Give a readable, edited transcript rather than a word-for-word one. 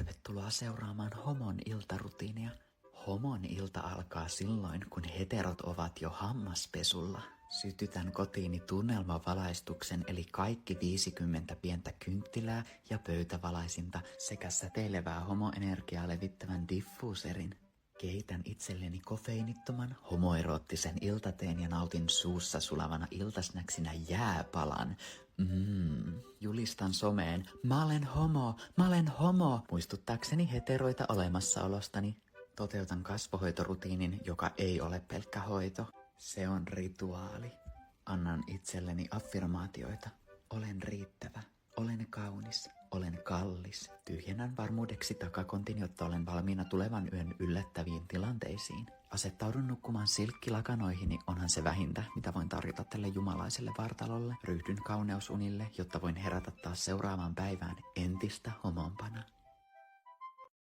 Tervetuloa seuraamaan Homon iltarutiinia. Homon ilta alkaa silloin, kun heterot ovat jo hammaspesulla. Sytytän kotiini tunnelmavalaistuksen eli kaikki 50 pientä kynttilää ja pöytävalaisinta sekä säteilevää homoenergiaa levittävän diffuuserin. Keitän itselleni kofeiinittoman, homoeroottisen iltateen ja nautin suussa sulavana iltasnäksinä jääpalan. Julistan someen, mä olen homo, muistuttaakseni heteroita olemassaolostani. Toteutan kasvohoitorutiinin, joka ei ole pelkkä hoito. Se on rituaali. Annan itselleni affirmaatioita. Olen riittävä. Olen kaunis. Olen kallis. Tyhjennän varmuudeksi takakontin, jotta olen valmiina tulevan yön yllättäviin tilanteisiin. Asettaudun nukkumaan silkkilakanoihini, onhan se vähintä, mitä voin tarjota tälle jumalaiselle vartalolle. Ryhdyn kauneusunille, jotta voin herätä taas seuraavaan päivään entistä homompana.